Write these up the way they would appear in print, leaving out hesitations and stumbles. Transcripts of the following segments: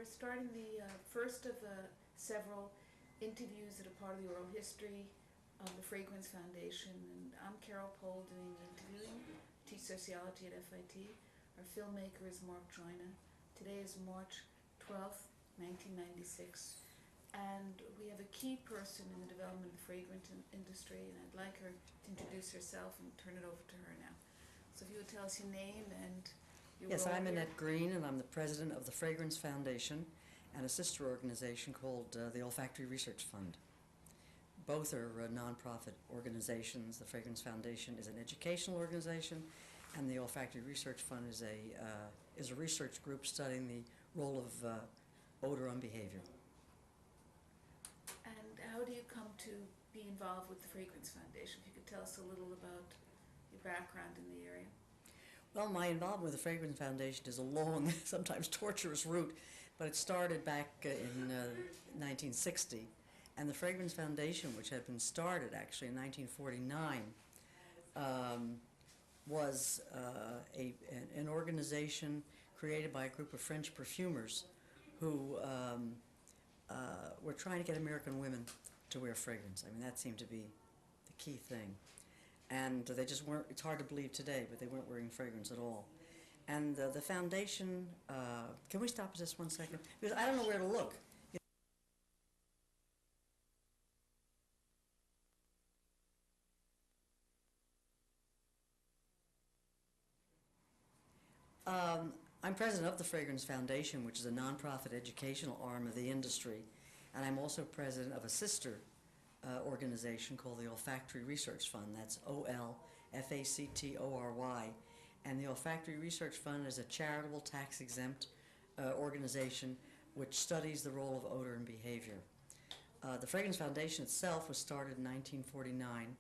We're starting the first of several interviews that are part of the oral history of the Fragrance Foundation. And I'm Carol Pohl doing the interviewing. I teach sociology at FIT. Our filmmaker is Mark Joyner. Today is March 12th, 1996. And we have a key person in the development of the fragrance industry, and I'd like her to introduce herself and turn it over to her now. So if you would tell us your name and your Yes, role I'm here. Annette Green, and I'm the president of the Fragrance Foundation and a sister organization called the Olfactory Research Fund. Both are nonprofit organizations. The Fragrance Foundation is an educational organization, and the Olfactory Research Fund is a research group studying the role of odor on behavior. And how do you come to be involved with the Fragrance Foundation? If you could tell us a little about your background in the area. Well, my involvement with the Fragrance Foundation is a long, sometimes torturous route, but it started back in 1960, and the Fragrance Foundation, which had been started actually in 1949, was an organization created by a group of French perfumers who were trying to get American women to wear fragrance. I mean, that seemed to be the key thing. And they just weren't, it's hard to believe today, but they weren't wearing fragrance at all. And the foundation, can we stop just 1 second? Because I don't know where to look. I'm president of the Fragrance Foundation, which is a nonprofit educational arm of the industry, and I'm also president of a sister organization called the Olfactory Research Fund. That's OLFACTORY, and the Olfactory Research Fund is a charitable, tax-exempt organization which studies the role of odor and behavior. The Fragrance Foundation itself was started in 1949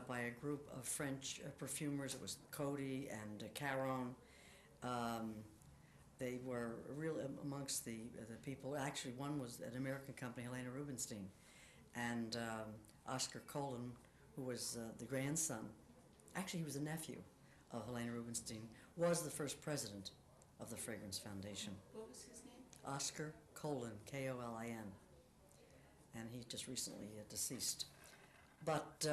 by a group of French perfumers. It was Coty and Caron. They were really amongst the people. Actually, one was an American company, Helena Rubinstein, and Oscar Olin, who was the grandson. Actually, he was a nephew of Helena Rubinstein, was the first president of the Fragrance Foundation. What was his name? Oscar Olin, K-O-L-I-N, and he just recently deceased. But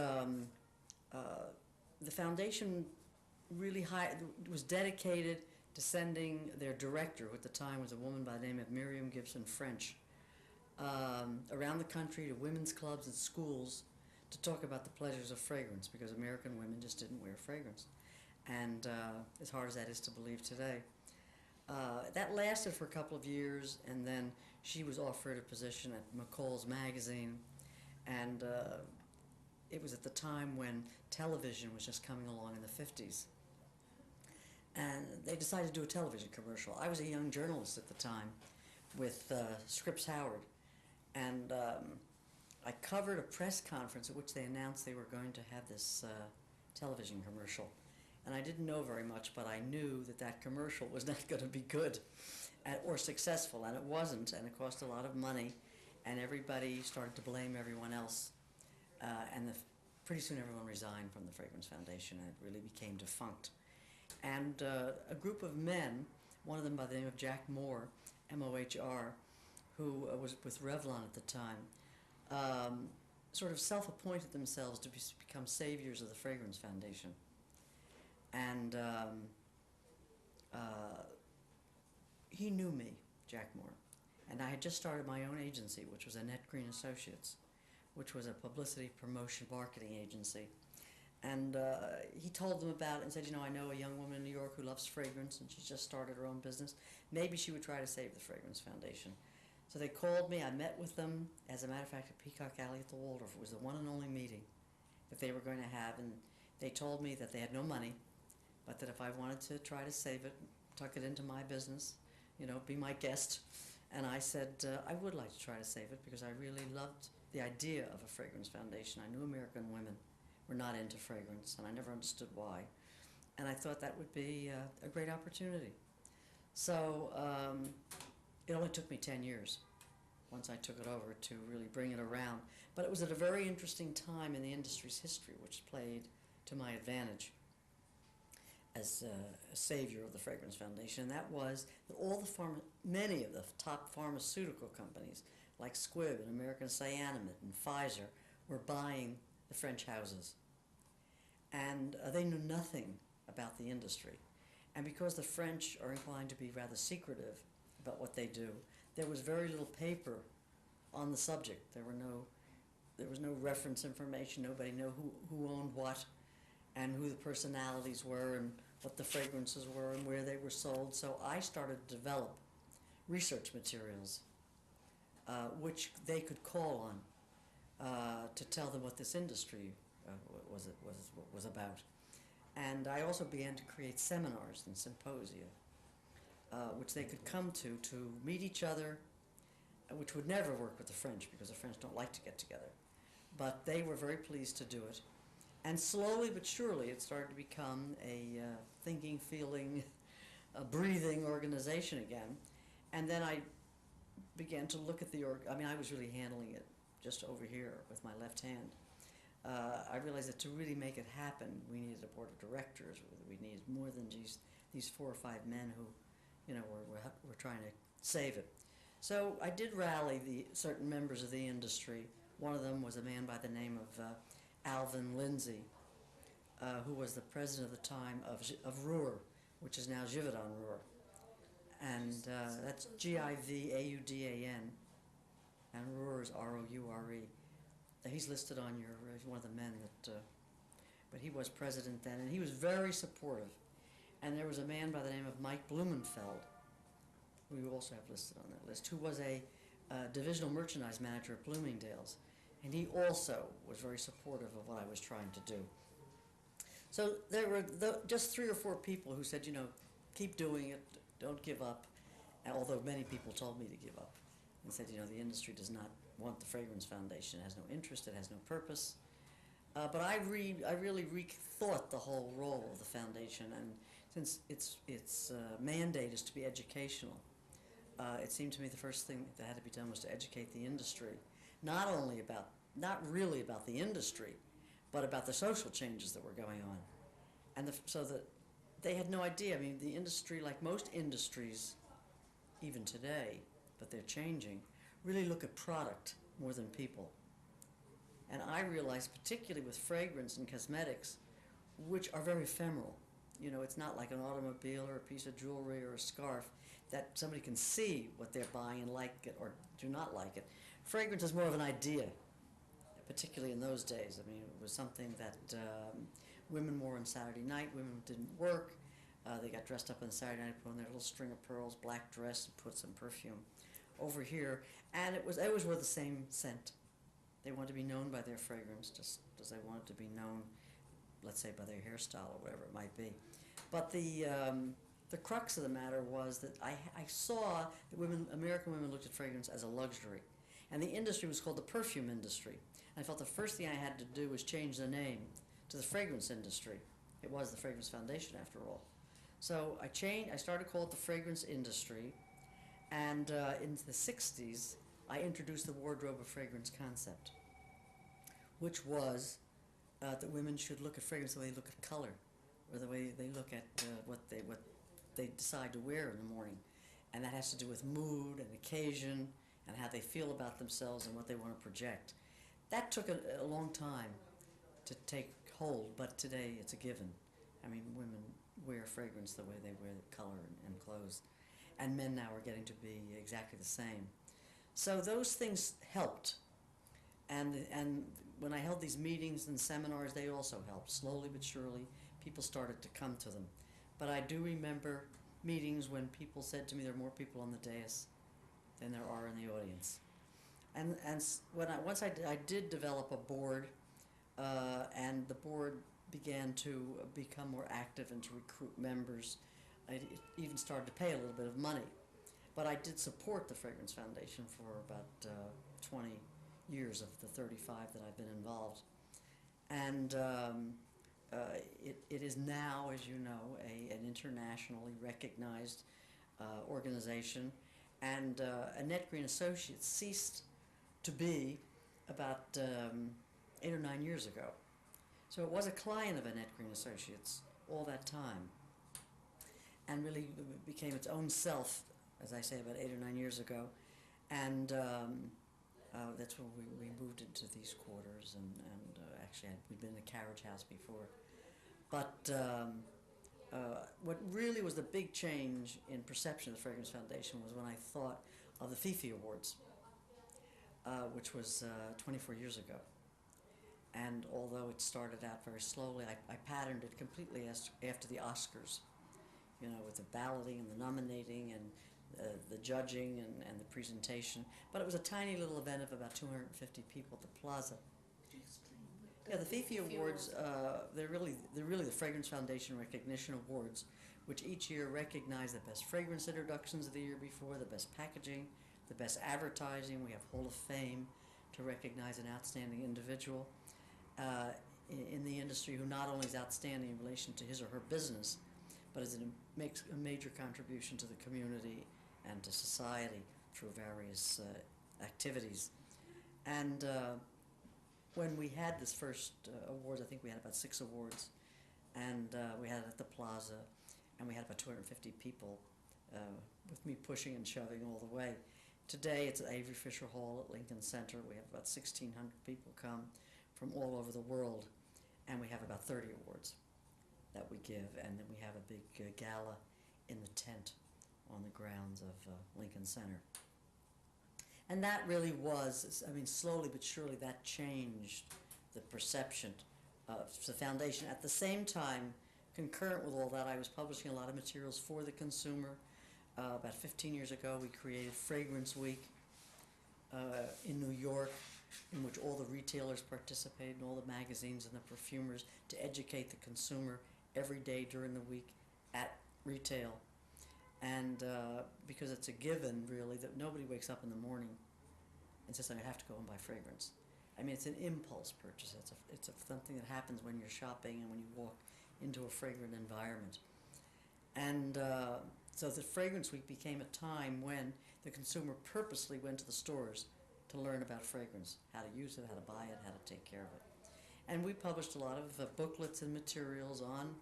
the foundation really was dedicated to sending their director, who at the time was a woman by the name of Miriam Gibson French, around the country to women's clubs and schools to talk about the pleasures of fragrance, because American women just didn't wear fragrance. And as hard as that is to believe today. That lasted for a couple of years, and then she was offered a position at McCall's magazine, and it was at the time when television was just coming along in the 50s. And they decided to do a television commercial. I was a young journalist at the time with Scripps Howard, and I covered a press conference at which they announced they were going to have this television commercial. And I didn't know very much, but I knew that that commercial was not going to be good or successful, and it wasn't, and it cost a lot of money, and everybody started to blame everyone else. And pretty soon everyone resigned from the Fragrance Foundation, and it really became defunct. And a group of men, one of them by the name of Jack Mohr, M-O-H-R, who was with Revlon at the time, sort of self-appointed themselves to become saviors of the Fragrance Foundation. And he knew me, Jack Mohr, and I had just started my own agency, which was Annette Green Associates, which was a publicity, promotion, marketing agency. And he told them about it and said, you know, I know a young woman in New York who loves fragrance, and she's just started her own business. Maybe she would try to save the Fragrance Foundation. So they called me. I met with them, as a matter of fact, at Peacock Alley at the Waldorf. It was the one and only meeting that they were going to have, and they told me that they had no money, but that if I wanted to try to save it, tuck it into my business, you know, be my guest. And I said, I would like to try to save it, because I really loved the idea of a Fragrance Foundation. I knew American women were not into fragrance, and I never understood why. And I thought that would be a great opportunity. So it only took me 10 years once I took it over to really bring it around. But it was at a very interesting time in the industry's history, which played to my advantage. as a savior of the Fragrance Foundation, and that was that all the many of the top pharmaceutical companies, like Squibb and American Cyanamid and Pfizer, were buying the French houses. And they knew nothing about the industry. And because the French are inclined to be rather secretive about what they do, there was very little paper on the subject. There was no reference information. Nobody knew who owned what and who the personalities were and what the fragrances were and where they were sold. So I started to develop research materials which they could call on to tell them what this industry was about. And I also began to create seminars and symposia which they could come to meet each other, which would never work with the French because the French don't like to get together. But they were very pleased to do it. And slowly but surely it started to become a thinking, feeling, breathing organization again. And then I began to look at I was really handling it just over here with my left hand. I realized that to really make it happen, we needed a board of directors. We needed more than just these 4 or 5 men who, were trying to save it. So I did rally the certain members of the industry. One of them was a man by the name of Alvin Lindsay, who was the president at the time of Roer, which is now Givaudan Roer. And that's Givaudan, and Roer is Roure. He's listed on he's one of the men that, but he was president then, and he was very supportive. And there was a man by the name of Mike Blumenfeld, who we also have listed on that list, who was a divisional merchandise manager at Bloomingdale's. And he also was very supportive of what I was trying to do. So there were just 3 or 4 people who said, keep doing it, don't give up. And although many people told me to give up and said, the industry does not want the Fragrance Foundation. It has no interest, it has no purpose. But I really rethought the whole role of the foundation, and since its mandate is to be educational, it seemed to me the first thing that had to be done was to educate the industry, not really about the industry, but about the social changes that were going on. And so that they had no idea. I mean, the industry, like most industries, even today, but they're changing, really look at product more than people. And I realized, particularly with fragrance and cosmetics, which are very ephemeral. It's not like an automobile or a piece of jewelry or a scarf that somebody can see what they're buying and like it or do not like it. Fragrance is more of an idea, particularly in those days. I mean, it was something that women wore on Saturday night. Women didn't work. They got dressed up on Saturday night, put on their little string of pearls, black dress, and put some perfume over here. And they always wore the same scent. They wanted to be known by their fragrance, just as they wanted to be known, let's say, by their hairstyle or whatever it might be. But the crux of the matter was that I saw that American women looked at fragrance as a luxury. And the industry was called the perfume industry. And I felt the first thing I had to do was change the name to the fragrance industry. It was the Fragrance Foundation, after all. So I started to call it the fragrance industry. And in the 60s, I introduced the wardrobe of fragrance concept, which was that women should look at fragrance the way they look at color, or the way they look at what they decide to wear in the morning. And that has to do with mood and occasion and how they feel about themselves and what they want to project. That took a long time to take hold, but today it's a given. I mean, women wear fragrance the way they wear color and clothes. And men now are getting to be exactly the same. So those things helped. And when I held these meetings and seminars, they also helped. Slowly but surely, people started to come to them. But I do remember meetings when people said to me, there are more people on the dais than there are in the audience. And once I did develop a board, and the board began to become more active and to recruit members, I even started to pay a little bit of money. But I did support the Fragrance Foundation for about 20 years of the 35 that I've been involved. And it is now, as you know, an internationally recognized organization. And Annette Green Associates ceased to be about 8 or 9 years ago. So it was a client of Annette Green Associates all that time. and really became its own self, as I say, about 8 or 9 years ago. And that's when we moved into these quarters, and actually we'd been in a carriage house before. But what really was the big change in perception of the Fragrance Foundation was when I thought of the Fifi Awards, which was 24 years ago. And although it started out very slowly, I patterned it completely after the Oscars, you know, with the balloting and the nominating and the judging and the presentation. But it was a tiny little event of about 250 people at the Plaza. Yeah, the Fifi Awards, they're really the Fragrance Foundation Recognition Awards, which each year recognize the best fragrance introductions of the year before, the best packaging, the best advertising. We have Hall of Fame to recognize an outstanding individual in the industry who not only is outstanding in relation to his or her business, but makes a major contribution to the community and to society through various activities. And when we had this first awards, I think we had about 6 awards, and we had it at the Plaza, and we had about 250 people with me pushing and shoving all the way. Today it's at Avery Fisher Hall at Lincoln Center. We have about 1,600 people come from all over the world, and we have about 30 awards that we give, and then we have a big gala in the tent on the grounds of Lincoln Center. And that really was, I mean, slowly but surely that changed the perception of the foundation. At the same time, concurrent with all that, I was publishing a lot of materials for the consumer. About 15 years ago, we created Fragrance Week in New York, in which all the retailers participated, and all the magazines and the perfumers, to educate the consumer every day during the week at retail. And because it's a given, really, that nobody wakes up in the morning and says, I have to go and buy fragrance. I mean, it's an impulse purchase. It's something that happens when you're shopping and when you walk into a fragrant environment. And so the Fragrance Week became a time when the consumer purposely went to the stores to learn about fragrance, how to use it, how to buy it, how to take care of it. And we published a lot of booklets and materials on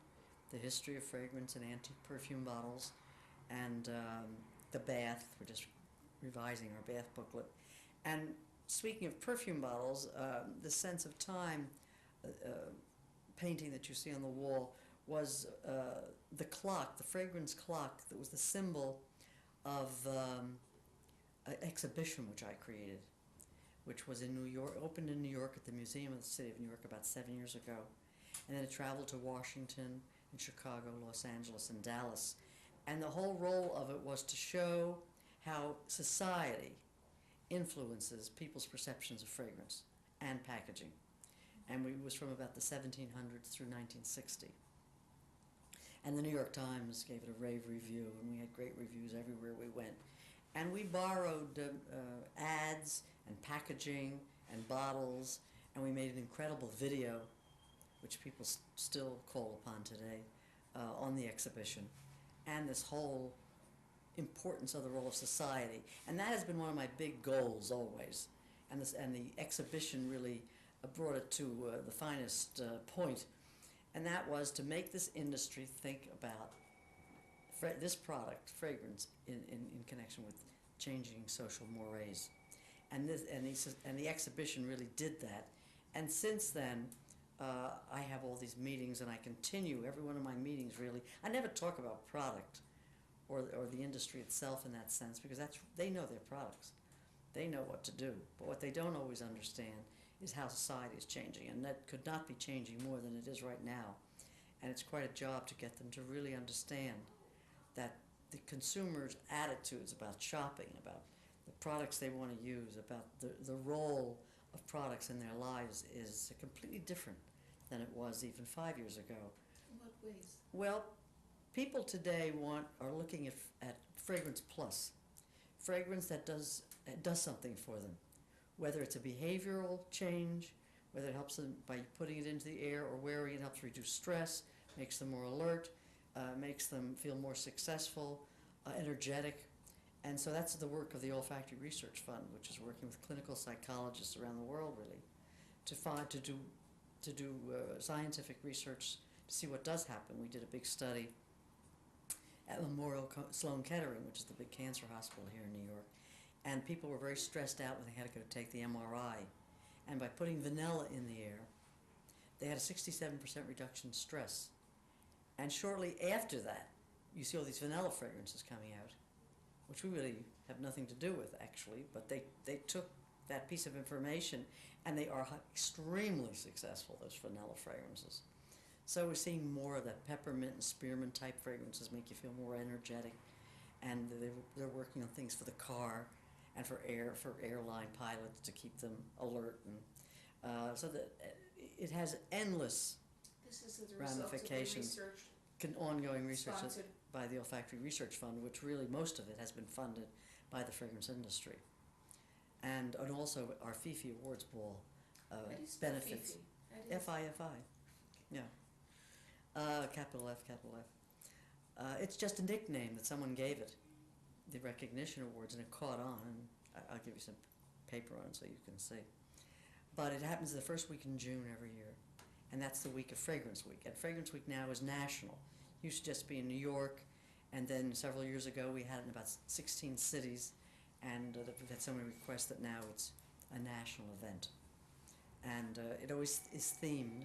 the history of fragrance and antique perfume bottles, and the bath. We're just revising our bath booklet. And speaking of perfume bottles, the sense of time painting that you see on the wall was the clock, the fragrance clock that was the symbol of an exhibition which I created, which was in New York, opened in New York at the Museum of the City of New York about 7 years ago. And then it traveled to Washington and Chicago, Los Angeles, and Dallas. And the whole role of it was to show how society influences people's perceptions of fragrance and packaging. And it was from about the 1700s through 1960. And the New York Times gave it a rave review, and we had great reviews everywhere we went. And we borrowed ads and packaging and bottles, and we made an incredible video, which people still call upon today, on the exhibition, and this whole importance of the role of society. And that has been one of my big goals always. And the exhibition really brought it to the finest point, and that was to make this industry think about this product, fragrance, in connection with changing social mores. And the exhibition really did that. And since then, I have all these meetings, and I continue every one of my meetings, really. I never talk about product or the industry itself in that sense, because they know their products. They know what to do. But what they don't always understand is how society is changing, and that could not be changing more than it is right now. And it's quite a job to get them to really understand that the consumer's attitudes about shopping, about the products they want to use, about the role of products in their lives is completely different than it was even 5 years ago. In what ways? Well, people today are looking at fragrance plus, fragrance that does something for them, whether it's a behavioral change, whether it helps them by putting it into the air or wearing it, helps reduce stress, makes them more alert, makes them feel more successful, energetic. And so that's the work of the Olfactory Research Fund, which is working with clinical psychologists around the world, really, to do scientific research to see what does happen. We did a big study at Memorial Sloan Kettering, which is the big cancer hospital here in New York. And people were very stressed out when they had to go take the MRI. And by putting vanilla in the air, they had a 67% reduction in stress. And shortly after that, you see all these vanilla fragrances coming out, which we really have nothing to do with, actually, but they took that piece of information, and they are extremely successful, those vanilla fragrances. So we're seeing more of that peppermint and spearmint type fragrances make you feel more energetic, and they're working on things for the car and for airline pilots to keep them alert, and so that it has endless This is as a result of the ramifications. research Ongoing research sponsored. by the Olfactory Research Fund, which really most of it has been funded by the fragrance industry. And also our Fifi Awards Ball How do you spell benefits. Fifi? How do you- F-I-F-I, yeah. Capital F, capital F. It's just a nickname that someone gave it, the recognition awards, and it caught on. And I'll give you some paper on it so you can see. But it happens the first week in June every year, and that's the week of Fragrance Week. And Fragrance Week now is national. Used to just be in New York, and then several years ago we had it in about 16 cities, and we've had so many requests that now it's a national event. And it always is themed,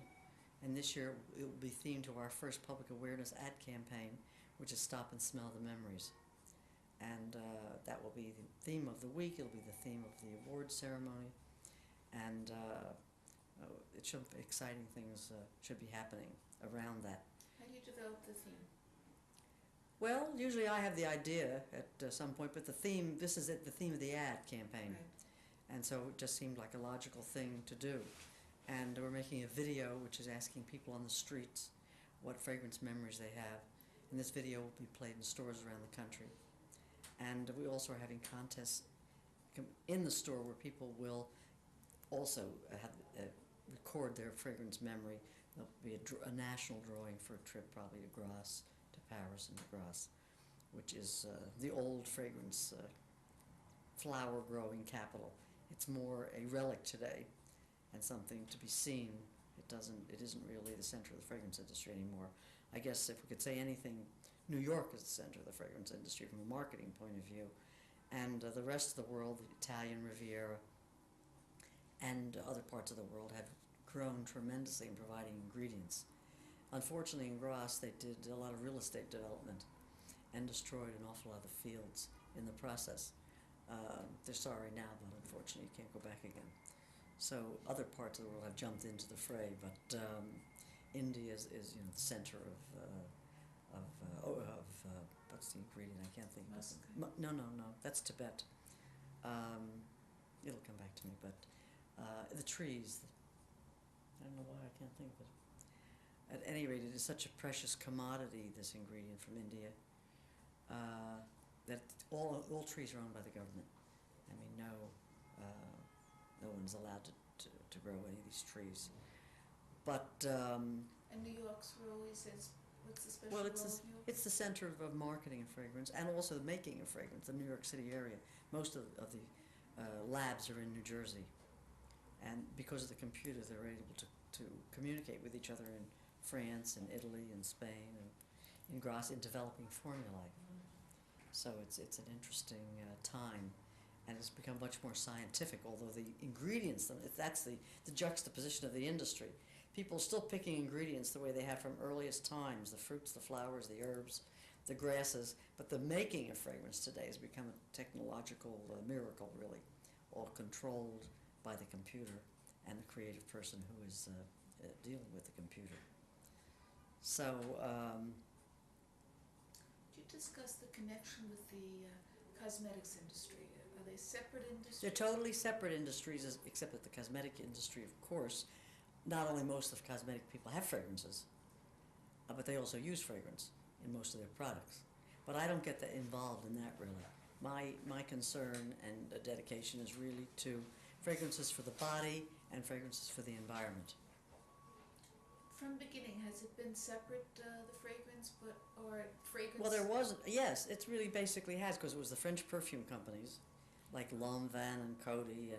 and this year it will be themed to our first public awareness ad campaign, which is Stop and Smell the Memories. And that will be the theme of the week. It'll be the theme of the award ceremony, and it should be exciting things should be happening around that. How do you develop the theme? Well, usually I have the idea at some point, but the theme, this is it, the theme of the ad campaign. Right. And so it just seemed like a logical thing to do. And we're making a video which is asking people on the streets what fragrance memories they have. And this video will be played in stores around the country. And we also are having contests in the store where people will also have, record their fragrance memory. There'll be a national drawing for a trip probably to Grasse, to Paris and to Grasse, which is the old fragrance flower growing capital. It's more a relic today and something to be seen. It isn't really the center of the fragrance industry anymore. I guess if we could say anything, New York is the center of the fragrance industry from a marketing point of view, and the rest of the world, the Italian Riviera and other parts of the world, have grown tremendously in providing ingredients. Unfortunately, in Grasse, they did a lot of real estate development and destroyed an awful lot of the fields in the process. They're sorry now, but unfortunately you can't go back again. So other parts of the world have jumped into the fray, but India is the center of what's the ingredient? I can't think of it. No, that's Tibet. It'll come back to me, but the trees, I don't know why I can't think of it. At any rate, it is such a precious commodity, this ingredient from India, that all trees are owned by the government. I mean, no one's allowed to grow any of these trees. But And New York's role, he says, what's the special role of New York? it's the center of marketing of fragrance and also the making of fragrance. The New York City area, most of the labs are in New Jersey, and because of the computer, they're able to communicate with each other in France and Italy and Spain and in Grasse in developing formulae. So it's an interesting time, and it's become much more scientific, although the ingredients, that's the juxtaposition of the industry. People are still picking ingredients the way they have from earliest times, the fruits, the flowers, the herbs, the grasses, but the making of fragrance today has become a technological miracle, really, all controlled by the computer and the creative person who is dealing with the computer. So, Could you discuss the connection with the cosmetics industry? Are they separate industries? they're totally separate industries, except that the cosmetic industry, of course, not only most of cosmetic people have fragrances, but they also use fragrance in most of their products. But I don't get that involved in that, really. My concern and dedication is really to fragrances for the body and fragrances for the environment. From the beginning, has it been separate, the fragrance, or fragrance? Well, there was, yes, it really basically has, because it was the French perfume companies, like Lanvin and Coty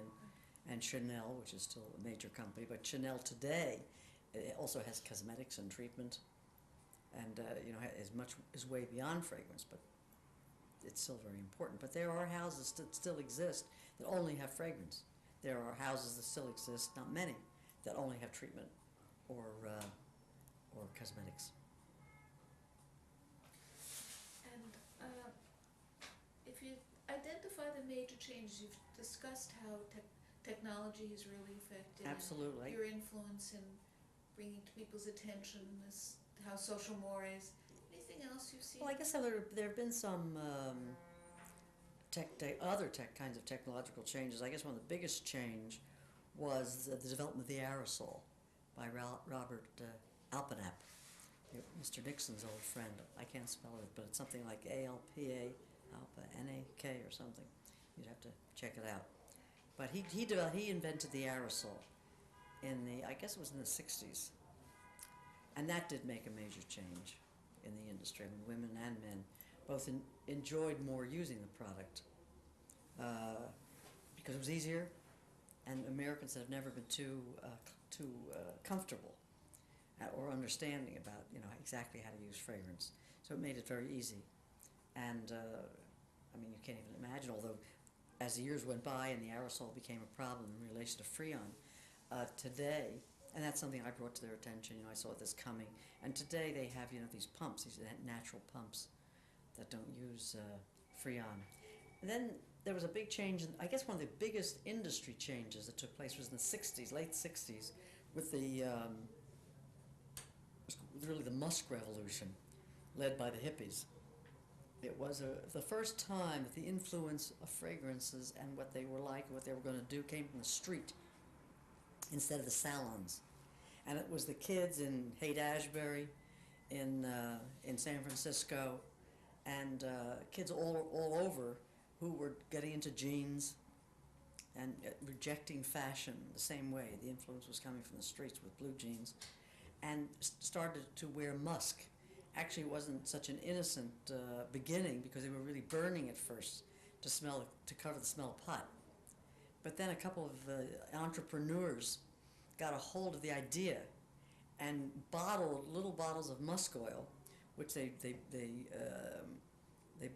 and Chanel, which is still a major company, but Chanel today also has cosmetics and treatment and is way beyond fragrance, but it's still very important. But there are houses that still exist that only have fragrance. There are houses that still exist, not many, that only have treatment or cosmetics. And if you identify the major changes, you've discussed how technology has really affected Absolutely. your influence in bringing to people's attention this, how social mores. Anything else you've seen? Well, I guess there have been some other kinds of technological changes. I guess one of the biggest change was the development of the aerosol by Robert Altman, Mr. Nixon's old friend. I can't spell it, but it's something like ALPA, Alpha-NAK or something. You'd have to check it out. But he invented the aerosol I guess it was in the 60s. And that did make a major change in the industry. I mean, women and men both enjoyed more using the product because it was easier, and Americans have never been too comfortable or understanding about exactly how to use fragrance. So it made it very easy. And I mean, you can't even imagine, although as the years went by and the aerosol became a problem in relation to Freon, today, and that's something I brought to their attention, I saw this coming, and today they have, these pumps, these natural pumps that don't use Freon. And then there was a big change, I guess one of the biggest industry changes that took place was in the 60s, late 60s, with really the musk revolution led by the hippies. It was the first time that the influence of fragrances and what they were like, what they were going to do, came from the street instead of the salons. And it was the kids in Haight-Ashbury, in San Francisco, and kids all over who were getting into jeans and rejecting fashion the same way. The influence was coming from the streets with blue jeans, and started to wear musk. Actually, it wasn't such an innocent beginning because they were really burning at first to cover the smell of pot. But then a couple of entrepreneurs got a hold of the idea and bottled little bottles of musk oil, which they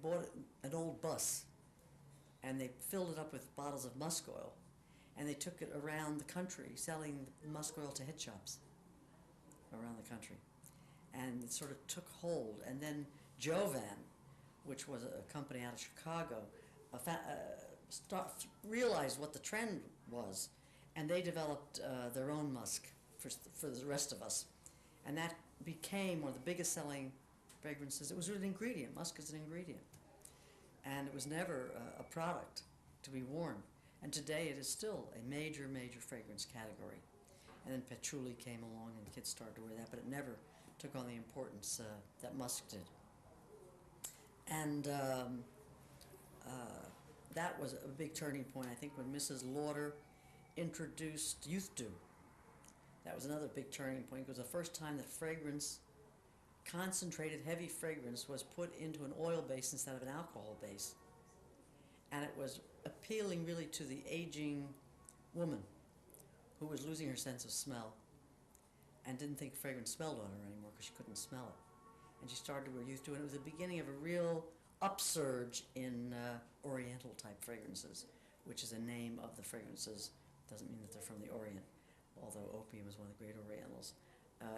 bought an old bus, and they filled it up with bottles of musk oil, and they took it around the country selling musk oil to head shops around the country. And it sort of took hold. And then Jovan, which was a company out of Chicago, realized what the trend was, and they developed their own musk for the rest of us. And that became one of the biggest selling fragrances. It was an ingredient. Musk is an ingredient. And it was never a product to be worn. And today it is still a major, major fragrance category. And then patchouli came along and kids started to wear that, but it never took on the importance that musk did. And that was a big turning point, I think, when Mrs. Lauder introduced Youth Dew. That was another big turning point. It was the first time that fragrance, concentrated heavy fragrance, was put into an oil base instead of an alcohol base. And it was appealing really to the aging woman who was losing her sense of smell and didn't think fragrance smelled on her anymore because she couldn't smell it. And she started to wear Youth Dew, and it was the beginning of a real upsurge in Oriental type fragrances, which is a name of the fragrances. Doesn't mean that they're from the Orient, although opium is one of the great Orientals.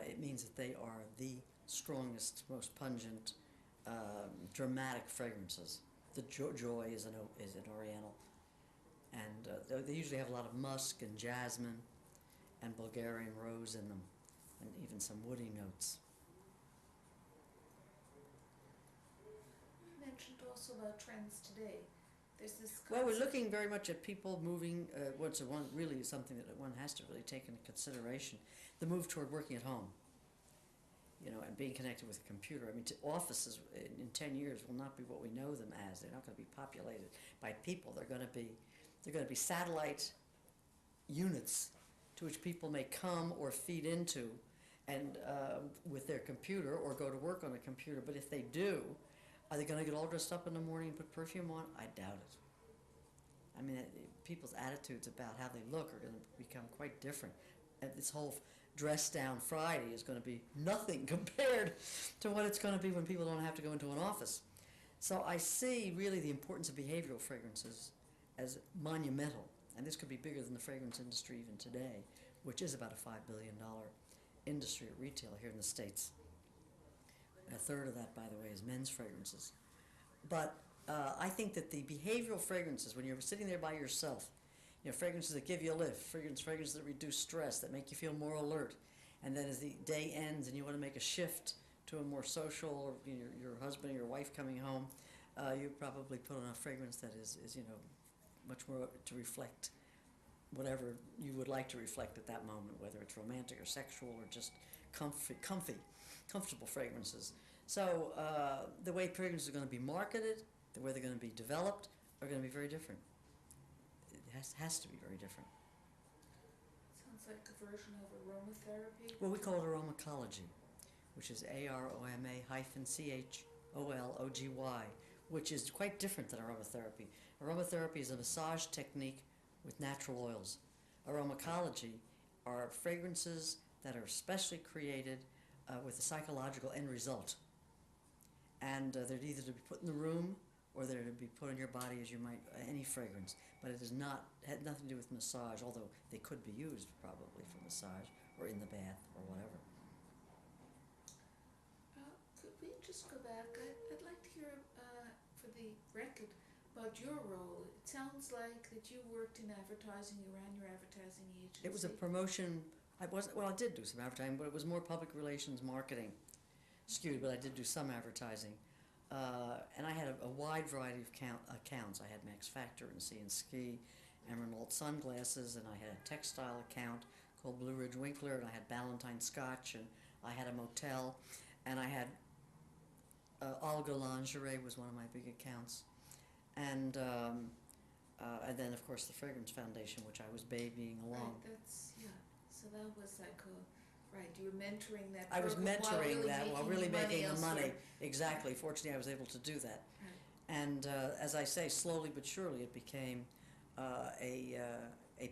It means that they are the strongest, most pungent, dramatic fragrances. The Joy is an Oriental, and they usually have a lot of musk and jasmine and Bulgarian rose in them, and even some woody notes. You mentioned also about trends today. There's this Well, we're looking very much at people moving, really is something that one has to really take into consideration, the move toward working at home, and being connected with a computer. I mean, offices in 10 years will not be what we know them as. They're not going to be populated by people. They're going to be satellite units to which people may come or feed into, and with their computer, or go to work on a computer. But if they do, are they going to get all dressed up in the morning and put perfume on? I doubt it. I mean, people's attitudes about how they look are going to become quite different. And this whole dress down Friday is going to be nothing compared to what it's going to be when people don't have to go into an office. So I see really the importance of behavioral fragrances as monumental, and this could be bigger than the fragrance industry even today, which is about a $5 billion industry at retail here in the States. A third of that, by the way, is men's fragrances. But I think that the behavioral fragrances, when you're sitting there by yourself, fragrances that give you a lift, fragrances that reduce stress, that make you feel more alert, and then as the day ends and you want to make a shift to a more social, or your husband or your wife coming home, you probably put on a fragrance that is much more to reflect whatever you would like to reflect at that moment, whether it's romantic or sexual or just comfortable fragrances. So the way fragrances are going to be marketed, the way they're going to be developed, are going to be very different. It has to be very different. Sounds like a version of aromatherapy. Well, we call it aromacology, which is AROMA-CHOLOGY, which is quite different than aromatherapy. Aromatherapy is a massage technique with natural oils. Aromacology are fragrances that are specially created with a psychological end result. And they're either to be put in the room or they're to be put on your body as you might any fragrance. But it had nothing to do with massage, although they could be used probably for massage or in the bath or whatever. Could we just go back? I'd like to hear, for the record, about your role. It sounds like that you worked in advertising, you ran your advertising agency. It was a promotion. I did do some advertising, but it was more public relations marketing skewed, but I did do some advertising. And I had a wide variety of accounts. I had Mcfadden and Sea and Ski, Emerald Sunglasses, and I had a textile account called Blue Ridge Winkler, and I had Ballantine Scotch, and I had a motel, and I had Olga Lingerie was one of my big accounts, and then of course the Fragrance Foundation, which I was babying along. Right, so that was like right, you were mentoring that. I was mentoring that while really making the money. Elsewhere. Exactly. Fortunately, I was able to do that. Right. And as I say, slowly but surely, it became a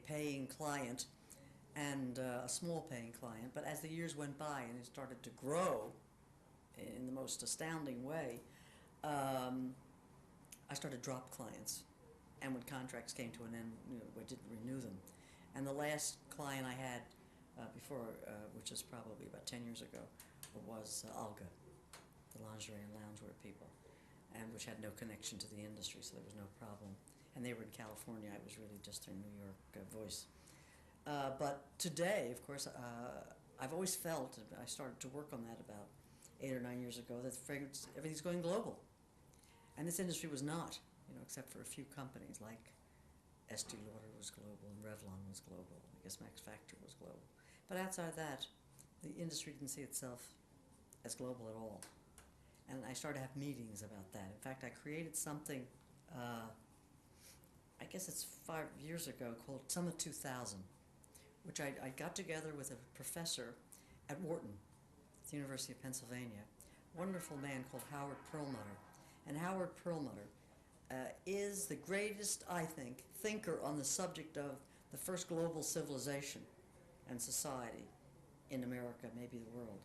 paying client, and a small paying client. But as the years went by and it started to grow in the most astounding way, I started to drop clients. And when contracts came to an end, I didn't renew them. And the last client I had before, which is probably about 10 years ago, was Olga, the lingerie and loungewear people, and which had no connection to the industry, so there was no problem. And they were in California. I was really just their New York voice. But today, of course, I've always felt, and I started to work on that about 8 or 9 years ago, that fragrance, everything's going global. And this industry was not, except for a few companies like Estee Lauder was global and Revlon was global. I guess Mcfadden was global. But outside that, the industry didn't see itself as global at all. And I started to have meetings about that. In fact, I created something, I guess it's 5 years ago, called Summit 2000, which I got together with a professor at Wharton, at the University of Pennsylvania, a wonderful man called Howard Perlmutter. And Howard Perlmutter is the greatest, I think, thinker on the subject of the first global civilization and society in America, maybe the world.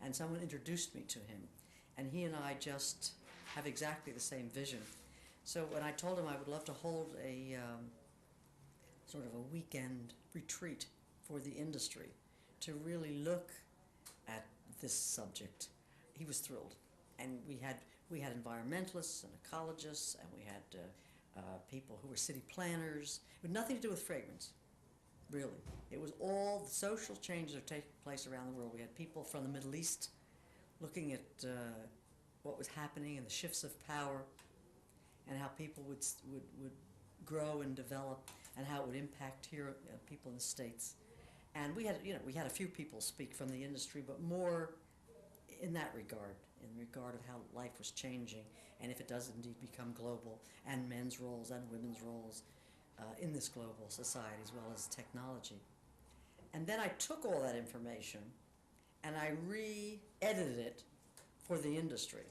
And someone introduced me to him, and he and I just have exactly the same vision. So when I told him I would love to hold a sort of a weekend retreat for the industry to really look at this subject, he was thrilled. And we had environmentalists and ecologists, and we had people who were city planners. It had nothing to do with fragrance, really. It was all the social changes that are taking place around the world. We had people from the Middle East looking at what was happening and the shifts of power, and how people would grow and develop, and how it would impact here people in the States. And we had a few people speak from the industry, but more in that regard, in regard of how life was changing, and if it does indeed become global, and men's roles and women's roles in this global society, as well as technology. And then I took all that information and I re-edited it for the industry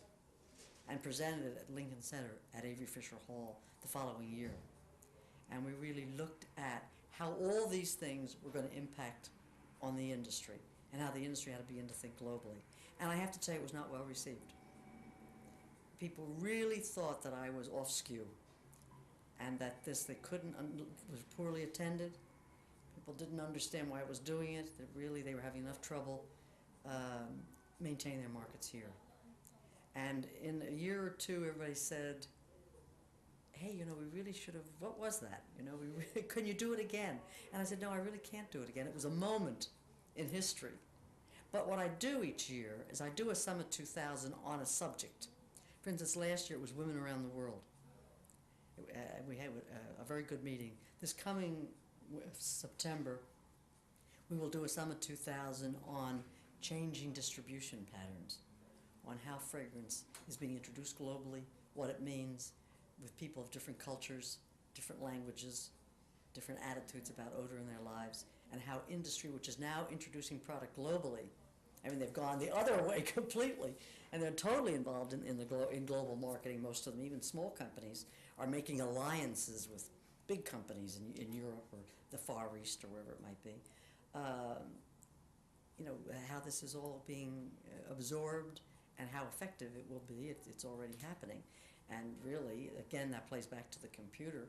and presented it at Lincoln Center at Avery Fisher Hall the following year. And we really looked at how all these things were going to impact on the industry and how the industry had to begin to think globally. And I have to tell you, it was not well received. People really thought that I was off skew and that they couldn't, was poorly attended. People didn't understand why I was doing it, that really they were having enough trouble maintaining their markets here. And in a year or two, everybody said, hey, we really should have, what was that? Can you do it again? And I said, no, I really can't do it again. It was a moment in history. But what I do each year is I do a Summit 2000 on a subject. For instance, last year it was Women Around the World. We had a very good meeting. This coming September, we will do a Summit 2000 on changing distribution patterns, on how fragrance is being introduced globally, what it means with people of different cultures, different languages, different attitudes about odor in their lives, and how industry, which is now introducing product globally, they've gone the other way completely, and they're totally involved in global marketing. Most of them, even small companies, are making alliances with big companies in Europe or the Far East or wherever it might be. How this is all being absorbed and how effective it will be. It's already happening. And really, again, that plays back to the computer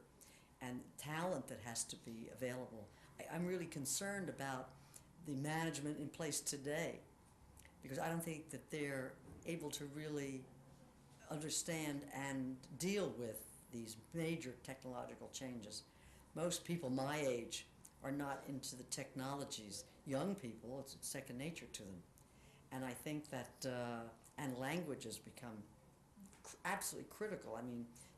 and talent that has to be available. I'm really concerned about the management in place today, because I don't think that they're able to really understand and deal with these major technological changes. Most people my age are not into the technologies. Young people, it's second nature to them. And I think that, and languages become absolutely critical.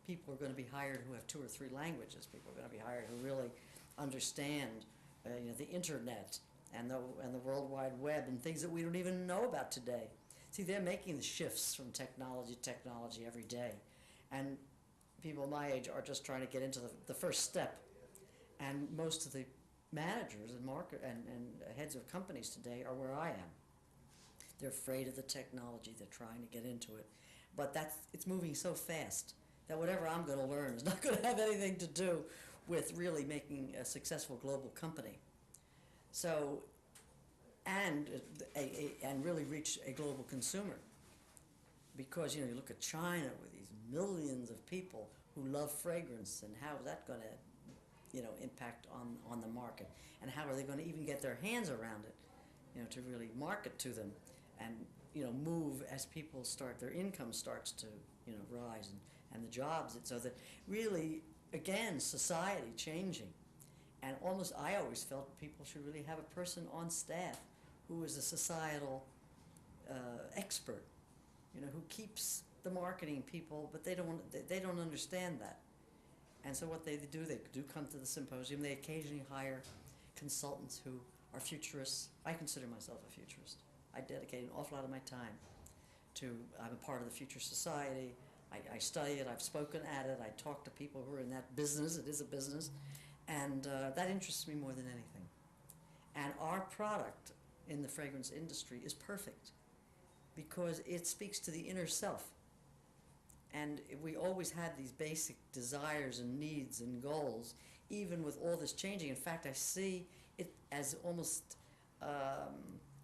People are going to be hired who have 2 or 3 languages. People are going to be hired who really understand the internet and the World Wide Web and things that we don't even know about today. See, they're making the shifts from technology to technology every day. And people my age are just trying to get into the first step. And most of the managers and heads of companies today are where I am. They're afraid of the technology. They're trying to get into it. But it's moving so fast that whatever I'm going to learn is not going to have anything to do with really making a successful global company. So, and really reach a global consumer. Because, you look at China with these millions of people who love fragrance, and how is that going to, impact on the market? And how are they going to even get their hands around it, to really market to them and, move as people their income starts to, rise and the jobs, so that really, again, society changing. And almost, I always felt people should really have a person on staff who is a societal expert, who keeps the marketing people, but they don't understand that. And so what they do come to the symposium. They occasionally hire consultants who are futurists. I consider myself a futurist. I dedicate an awful lot of my time I'm a part of the Future Society. I study it, I've spoken at it, I talk to people who are in that business. It is a business. And that interests me more than anything. And our product in the fragrance industry is perfect because it speaks to the inner self. And we always had these basic desires and needs and goals, even with all this changing. In fact, I see it as almost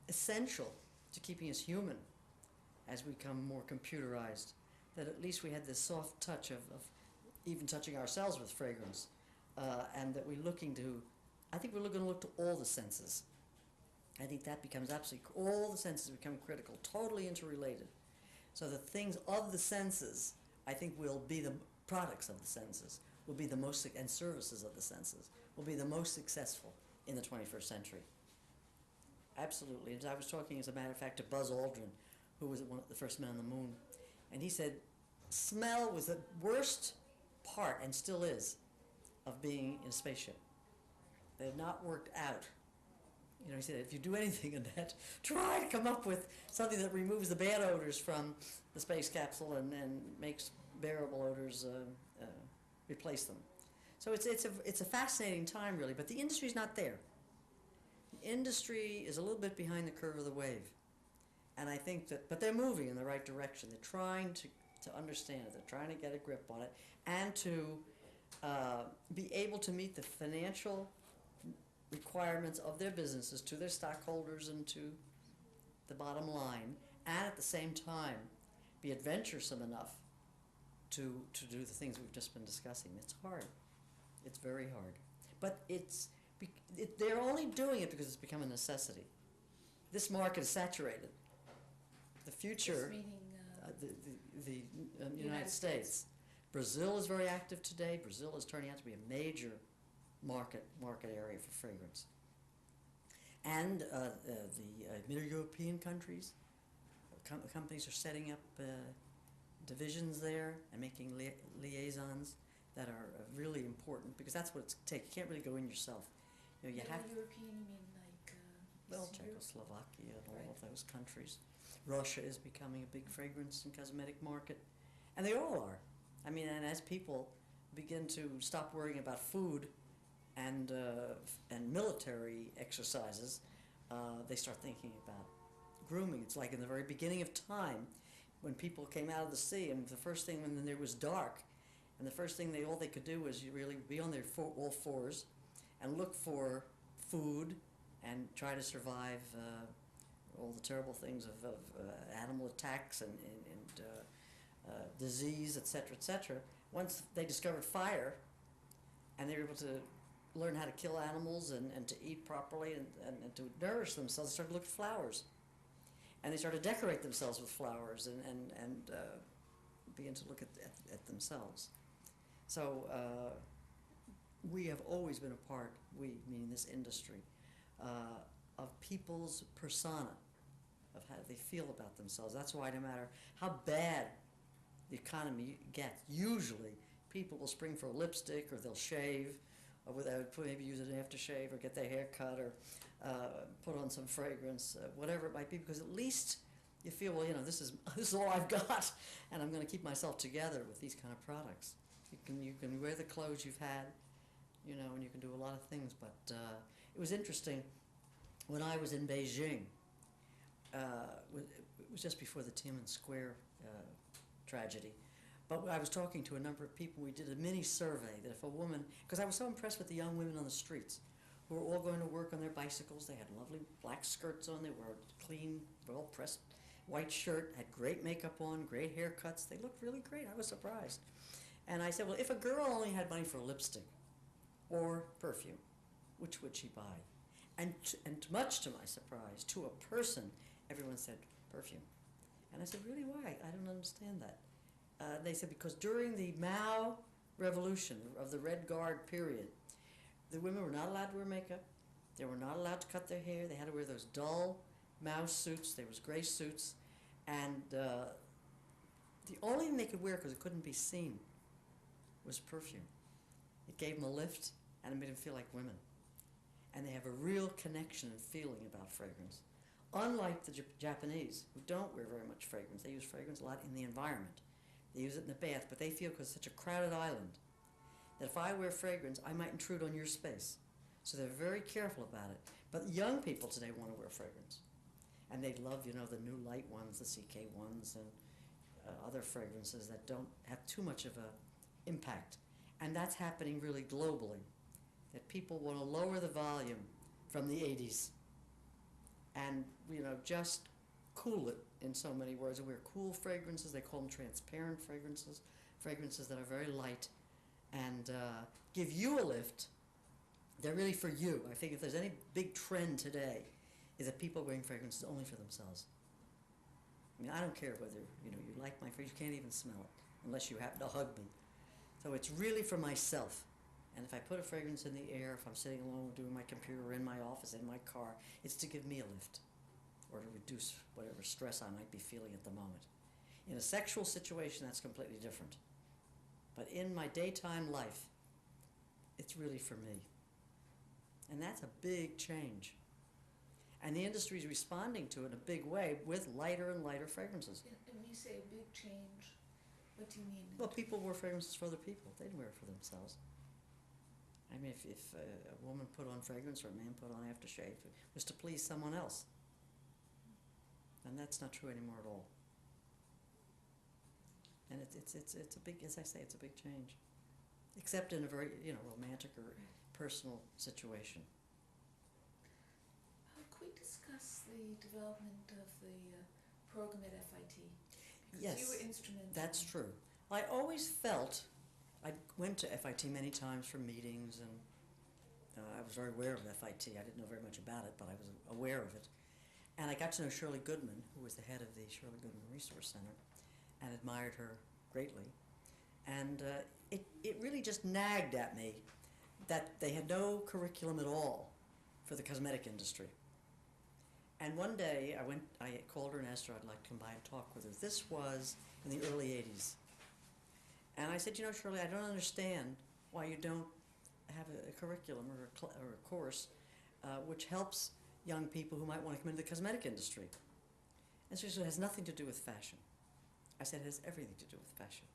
essential to keeping us human as we become more computerized, that at least we had this soft touch of even touching ourselves with fragrance, and that we're looking to, I think we're going to look to all the senses. I think that becomes absolutely, all the senses become critical, totally interrelated. So the things of the senses, I think, will be the products of the senses, will be the most, and services of the senses, will be the most successful in the 21st century. Absolutely. And I was talking, as a matter of fact, to Buzz Aldrin, who was one of the first men on the moon, and he said smell was the worst part, and still is, of being in a spaceship. They had not worked out. He said, if you do anything in that, try to come up with something that removes the bad odors from the space capsule and makes bearable odors replace them. So it's a fascinating time, really, but the industry's not there. The industry is a little bit behind the curve of the wave. And I think but they're moving in the right direction. They're trying to understand it. They're trying to get a grip on it and to be able to meet the financial requirements of their businesses to their stockholders and to the bottom line, and at the same time be adventuresome enough to do the things we've just been discussing. It's hard. It's very hard. But they're only doing it because it's become a necessity. This market is saturated. The future, Meaning, the United States. Brazil is very active today. Brazil is turning out to be a major market area for fragrance. And the Middle European countries, companies are setting up divisions there and making liaisons that are really important, because that's what it's takes. You can't really go in yourself. You know, you have European, you mean like well, Eastern Europe? Czechoslovakia and all Right. of those countries. Russia is becoming a big fragrance and cosmetic market, and they all are. I mean, and as people begin to stop worrying about food and military exercises, they start thinking about grooming. It's like in the very beginning of time, when people came out of the sea, and the first thing when there was dark, and the first thing all they could do was really be on their all fours and look for food and try to survive all the terrible things of animal attacks and disease, etc., etc. Once they discovered fire, and they were able to learn how to kill animals and to eat properly and to nourish themselves, they started looking for flowers. And they started to decorate themselves with flowers and begin to look at themselves. So we have always been a part, we meaning this industry, of people's persona, of how they feel about themselves. That's why no matter how bad the economy gets, usually people will spring for a lipstick, or they'll shave, or maybe use an aftershave, or get their hair cut, or put on some fragrance, whatever it might be, because at least you feel, well, you know, this is all I've got, and I'm going to keep myself together with these kind of products. You can wear the clothes you've had, you know, and you can do a lot of things. But it was interesting when I was in Beijing. It was just before the Tiananmen Square tragedy. But I was talking to a number of people. We did a mini survey that if a woman, because I was so impressed with the young women on the streets who were all going to work on their bicycles. They had lovely black skirts on. They wore clean, well-pressed white shirt, had great makeup on, great haircuts. They looked really great. I was surprised. And I said, well, if a girl only had money for lipstick or perfume, which would she buy? And much to my surprise, to a person, everyone said perfume. And I said, really, why? I don't understand that. They said, because during the Mao Revolution of the Red Guard period, the women were not allowed to wear makeup. They were not allowed to cut their hair. They had to wear those dull Mao suits. There was gray suits. And the only thing they could wear, because it couldn't be seen, was perfume. It gave them a lift, and it made them feel like women. And they have a real connection and feeling about fragrance. Unlike the Japanese, who don't wear very much fragrance. They use fragrance a lot in the environment. They use it in the bath, but they feel, because it's such a crowded island, that if I wear fragrance, I might intrude on your space. So they're very careful about it. But young people today want to wear fragrance. And they love, you know, the new light ones, the CK ones, and other fragrances that don't have too much of a impact. And that's happening really globally, that people want to lower the volume from the 80s and, you know, just cool it in so many words. And wear cool fragrances. They call them transparent fragrances, fragrances that are very light and give you a lift. They're really for you. I think if there's any big trend today, is that people are wearing fragrances only for themselves. I mean, I don't care whether, you know, you like my fragrance, you can't even smell it unless you happen to hug me. So it's really for myself. And if I put a fragrance in the air, if I'm sitting alone doing my computer, in my office, in my car, it's to give me a lift or to reduce whatever stress I might be feeling at the moment. In a sexual situation, that's completely different. But in my daytime life, it's really for me. And that's a big change. And the industry is responding to it in a big way with lighter and lighter fragrances. And when you say a big change, what do you mean? Well, people wear fragrances for other people. They didn't wear it for themselves. I mean, if a woman put on fragrance or a man put on aftershave, it was to please someone else. And that's not true anymore at all. And it's a big, as I say, it's a big change. Except in a very, you know, romantic or personal situation. discuss the development of the program at FIT? Because Yes, you were instrumental. that's true. I always felt, I went to FIT many times for meetings, and I was very aware of FIT. I didn't know very much about it, but I was aware of it. And I got to know Shirley Goodman, who was the head of the Shirley Goodman Resource Center, and admired her greatly. And it really just nagged at me that they had no curriculum at all for the cosmetic industry. And one day I called her and asked her I'd like to come by and talk with her. This was in the early 80s. And I said, you know, Shirley, I don't understand why you don't have a curriculum or a course which helps young people who might want to come into the cosmetic industry. And she said, it has nothing to do with fashion. I said, it has everything to do with fashion.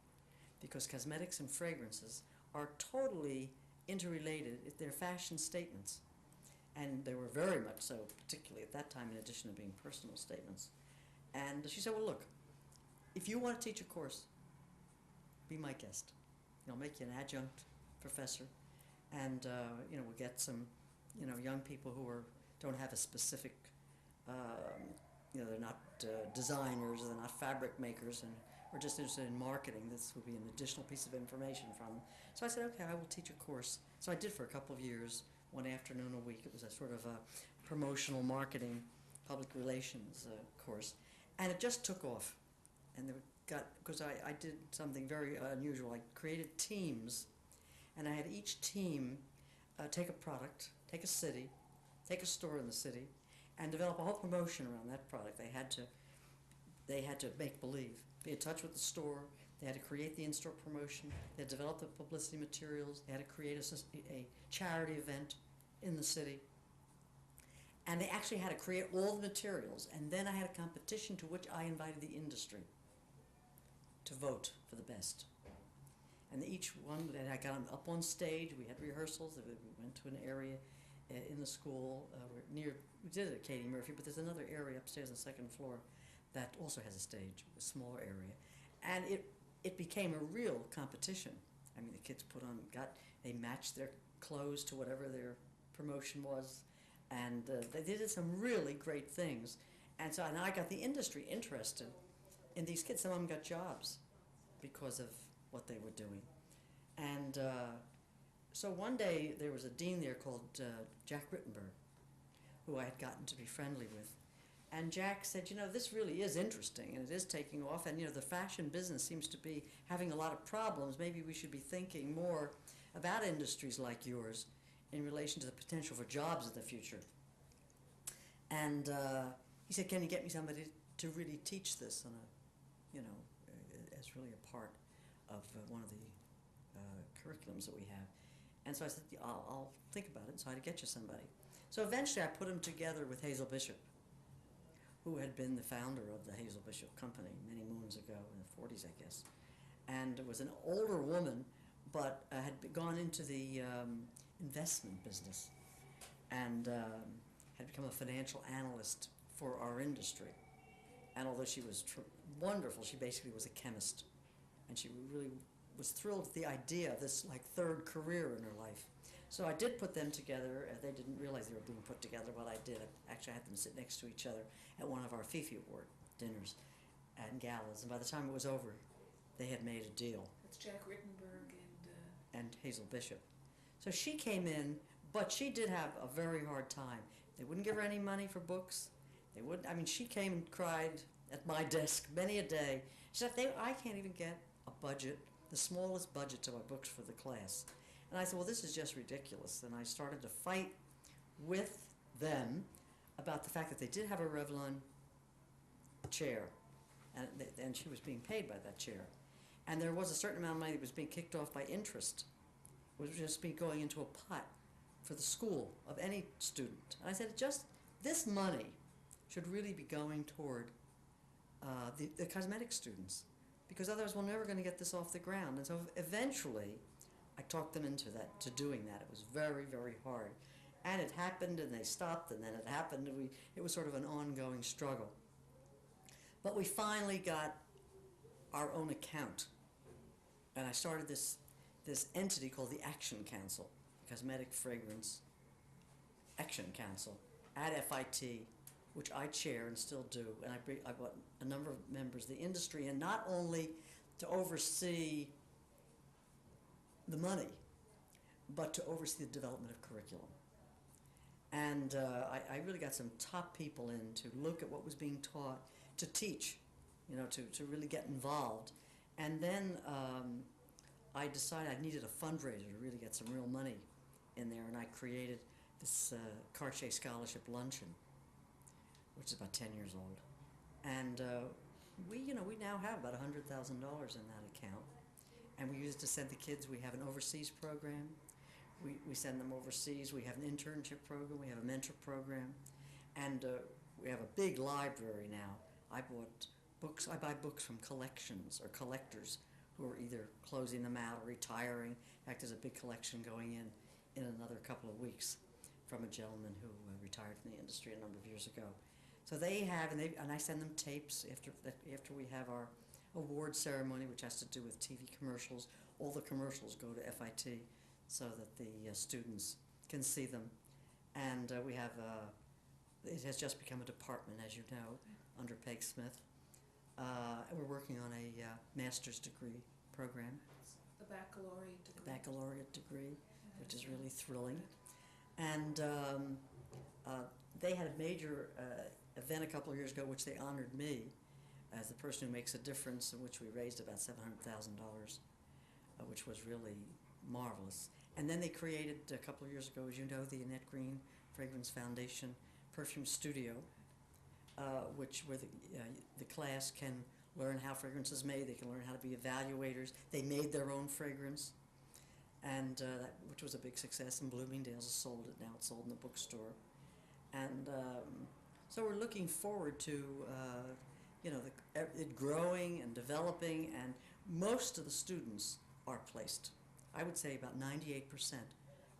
Because cosmetics and fragrances are totally interrelated. They're fashion statements. And they were very much so, particularly at that time, in addition to being personal statements. And she said, well, look, if you want to teach a course, be my guest. I'll make you an adjunct professor, and we'll get some, young people who don't have a specific, they're not designers, they're not fabric makers, and we're just interested in marketing. This would be an additional piece of information from them. So I said, okay, I will teach a course. So I did for a couple of years, one afternoon a week. It was a sort of a promotional marketing, public relations course, and it just took off. And because I did something very unusual. I created teams, and I had each team take a product, take a city, take a store in the city, and develop a whole promotion around that product. They had to make believe, be in touch with the store. They had to create the in-store promotion. They had to develop the publicity materials. They had to create a charity event in the city. And they actually had to create all the materials. And then I had a competition to which I invited the industry to vote for the best. And each one, I got them up on stage. We had rehearsals. We went to an area in the school. We did it at Katie Murphy, but there's another area upstairs on the second floor that also has a stage, a smaller area. And it became a real competition. I mean, the kids they matched their clothes to whatever their promotion was, and they did some really great things. And so I got the industry interested in these kids. Some of them got jobs because of what they were doing. And so one day there was a dean there called Jack Rittenberg, who I had gotten to be friendly with. And Jack said, this really is interesting, and it is taking off, and the fashion business seems to be having a lot of problems. Maybe we should be thinking more about industries like yours in relation to the potential for jobs in the future. And he said, can you get me somebody to really teach this on as really a part of one of the curriculums that we have. And so I said, I'll think about it. So I had to get you somebody. So eventually I put him together with Hazel Bishop, who had been the founder of the Hazel Bishop Company many moons ago, in the 40s, I guess. And was an older woman, but had gone into the investment business and had become a financial analyst for our industry. And although she was wonderful, she basically was a chemist. And she really was thrilled with the idea of this third career in her life. So I did put them together. They didn't realize they were being put together, but I did. I actually had them sit next to each other at one of our Fifi Award dinners and galas. And by the time it was over, they had made a deal. That's Jack Rittenberg and Hazel Bishop. So she came in, but she did have a very hard time. They wouldn't give her any money for books. They wouldn't. I mean, she came and cried at my desk many a day. She said, I can't even get a budget, the smallest budget to my books for the class. And I said, well, this is just ridiculous. And I started to fight with them about the fact that they did have a Revlon chair, and she was being paid by that chair. And there was a certain amount of money that was being kicked off by interest. It was just going into a pot for the school of any student. And I said, this money should really be going toward the cosmetic students, because otherwise we're never going to get this off the ground. And so eventually I talked them into doing that. It was very, very hard. And it happened, and they stopped, and then it happened, and it was sort of an ongoing struggle. But we finally got our own account. And I started this entity called the Action Council, Cosmetic Fragrance Action Council, at FIT, which I chair and still do, and I brought a number of members of the industry, and not only to oversee the money, but to oversee the development of curriculum. And I really got some top people in to look at what was being taught, to teach, to really get involved. And then I decided I needed a fundraiser to really get some real money in there, and I created this Cartier Scholarship Luncheon, which is about 10 years old. And we now have about $100,000 in that account. And we use it to send the kids. We have an overseas program. We send them overseas. We have an internship program. We have a mentor program. And we have a big library now. I buy books from collections or collectors who are either closing them out or retiring. In fact, there's a big collection going in another couple of weeks from a gentleman who retired from the industry a number of years ago. So they have, and I send them tapes after we have our award ceremony, which has to do with TV commercials. All the commercials go to FIT so that the students can see them. And we have, it has just become a department, as you know, under Peg Smith. And we're working on a master's degree program. The baccalaureate degree. The baccalaureate degree, which is really thrilling. And they had a major event a couple of years ago, which they honored me as the person who makes a difference, in which we raised about $700,000, which was really marvelous. And then they created a couple of years ago, as you know, the Annette Green Fragrance Foundation Perfume Studio, where the class can learn how fragrance is made. They can learn how to be evaluators. They made their own fragrance, and which was a big success. And Bloomingdale's has sold it now. It's sold in the bookstore, and so we're looking forward to it growing and developing. And most of the students are placed. I would say about 98%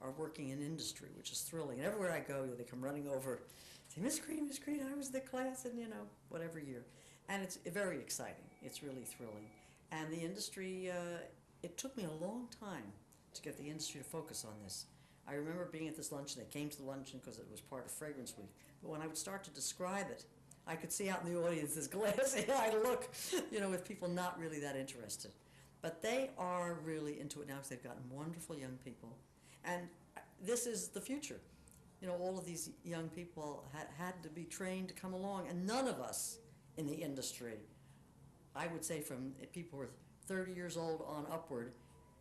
are working in industry, which is thrilling. And everywhere I go, they come running over, say, Miss Green, I was in the class in, whatever year. And it's very exciting. It's really thrilling. And the industry, it took me a long time to get the industry to focus on this. I remember being at this luncheon. They came to the luncheon because it was part of Fragrance Week. But when I would start to describe it, I could see out in the audience this glassy-eyed look, with people not really that interested. But they are really into it now because they've gotten wonderful young people. And this is the future. All of these young people had to be trained to come along, and none of us in the industry, I would say from people who are 30 years old on upward,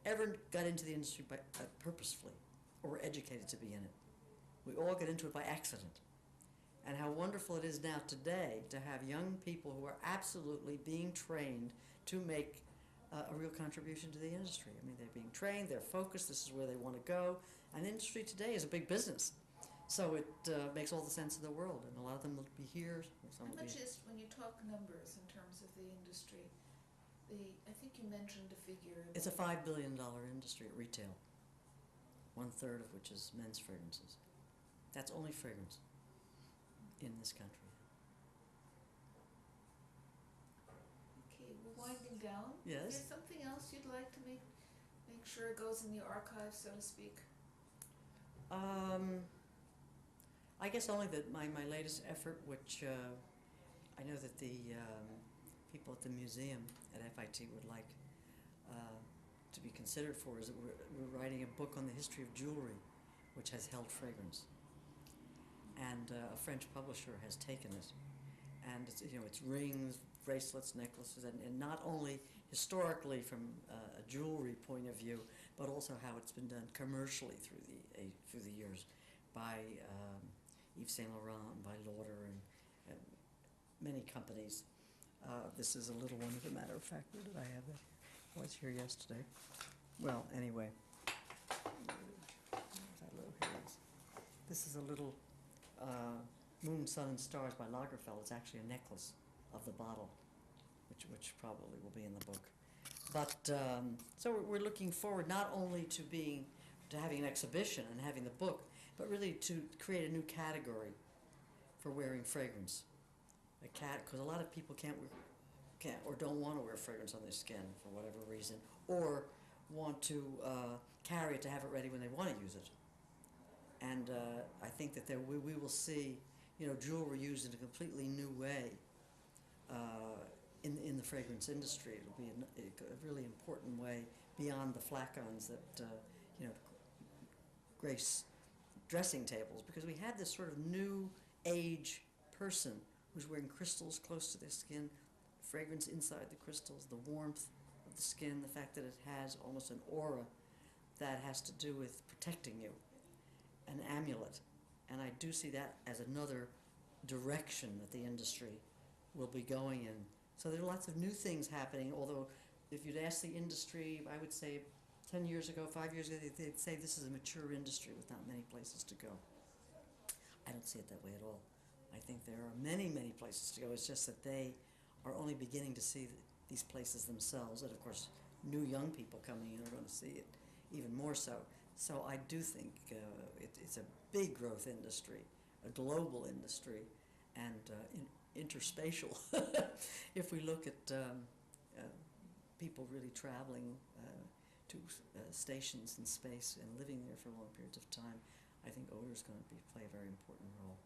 ever got into the industry purposefully or were educated to be in it. We all get into it by accident. And how wonderful it is now today to have young people who are absolutely being trained to make a real contribution to the industry. I mean, they're being trained, they're focused, this is where they want to go. And the industry today is a big business. So it makes all the sense in the world. And a lot of them will be here. How much is, when you talk numbers in terms of the industry, I think you mentioned a figure. It's a $5 billion industry at retail, 1/3 of which is men's fragrances. That's only fragrance in this country. Okay, we're winding down. Yes. Is there something else you'd like to make sure it goes in the archive, so to speak? I guess only that my latest effort, which I know that the people at the museum at FIT would like to be considered for, is that we're writing a book on the history of jewelry, which has held fragrance. And a French publisher has taken it, and it's rings, bracelets, necklaces, and not only historically from a jewelry point of view, but also how it's been done commercially through the years by Yves Saint Laurent, by Lauder, and many companies. This is a little one, as a matter of fact. Where did I have that? I was here yesterday. Well, anyway, this is a little Moon, Sun, and Stars by Lagerfeld. It's actually a necklace of the bottle, which probably will be in the book. But so we're looking forward not only to having an exhibition and having the book, but really to create a new category for wearing fragrance. Because a lot of people can't or don't want to wear fragrance on their skin for whatever reason, or want to carry it to have it ready when they want to use it. And I think that we will see, jewelry used in a completely new way in the fragrance industry. It'll be a really important way beyond the flacons that grace dressing tables, because we had this sort of new age person who's wearing crystals close to their skin, fragrance inside the crystals, the warmth of the skin, the fact that it has almost an aura that has to do with protecting you, an amulet. And I do see that as another direction that the industry will be going in. So there are lots of new things happening, although if you'd ask the industry, I would say 10 years ago, 5 years ago, they'd say this is a mature industry with not many places to go. I don't see it that way at all. I think there are many, many places to go. It's just that they are only beginning to see these places themselves. And of course, new young people coming in are going to see it even more so. So I do think it's a big growth industry, a global industry, and interspatial. If we look at people really traveling to stations in space and living there for long periods of time, I think odor is going to play a very important role.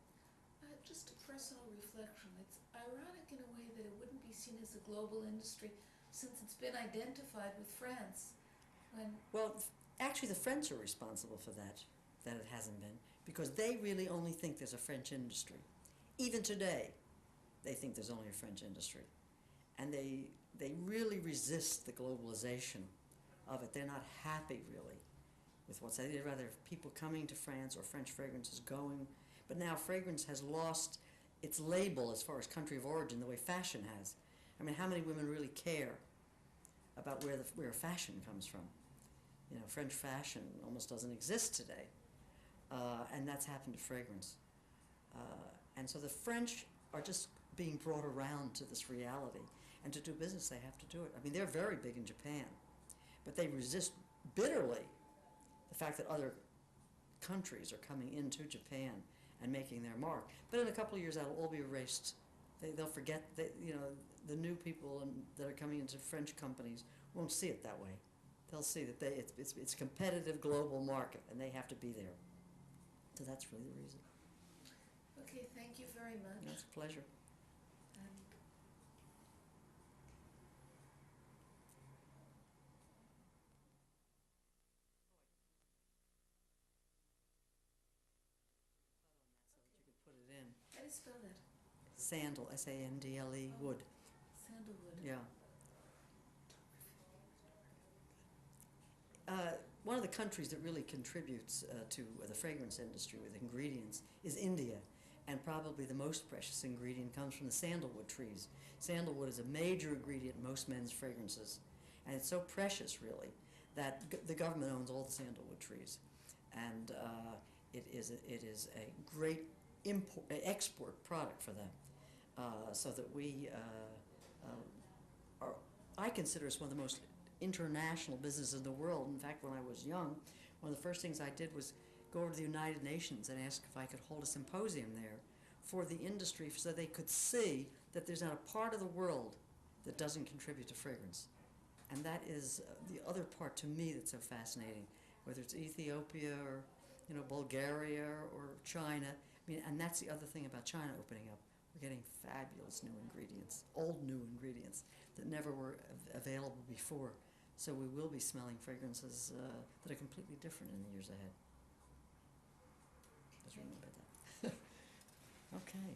Just a personal reflection. It's ironic in a way that it wouldn't be seen as a global industry since it's been identified with France. Well, actually the French are responsible for that it hasn't been, because they really only think there's a French industry. Even today, they think there's only a French industry. And they really resist the globalization of it. They're not happy, really, with what's happening. They'd rather have people coming to France or French fragrances going. But now fragrance has lost its label as far as country of origin, the way fashion has. I mean, how many women really care about where fashion comes from? French fashion almost doesn't exist today. And that's happened to fragrance. And so the French are just being brought around to this reality. And to do business, they have to do it. I mean, they're very big in Japan, but they resist bitterly the fact that other countries are coming into Japan and making their mark. But in a couple of years, that'll all be erased. They'll forget that, the new people that are coming into French companies won't see it that way. They'll see that it's a competitive global market, and they have to be there. So that's really the reason. Okay, thank you very much. It's a pleasure. How do you spell that? Sandal, S-A-N-D-L-E, wood. Sandalwood. Yeah. One of the countries that really contributes to the fragrance industry with ingredients is India, and probably the most precious ingredient comes from the sandalwood trees. Sandalwood is a major ingredient in most men's fragrances, and it's so precious, really, that the government owns all the sandalwood trees, and it is a great export product for them, so that I consider us one of the most international businesses in the world. In fact, when I was young, one of the first things I did was go over to the United Nations and ask if I could hold a symposium there for the industry so they could see that there's not a part of the world that doesn't contribute to fragrance. And that is the other part to me that's so fascinating, whether it's Ethiopia or Bulgaria or China. I mean, and that's the other thing about China opening up. We're getting fabulous new ingredients, old new ingredients that never were available before. So we will be smelling fragrances that are completely different in the years ahead. Just remember that. Okay.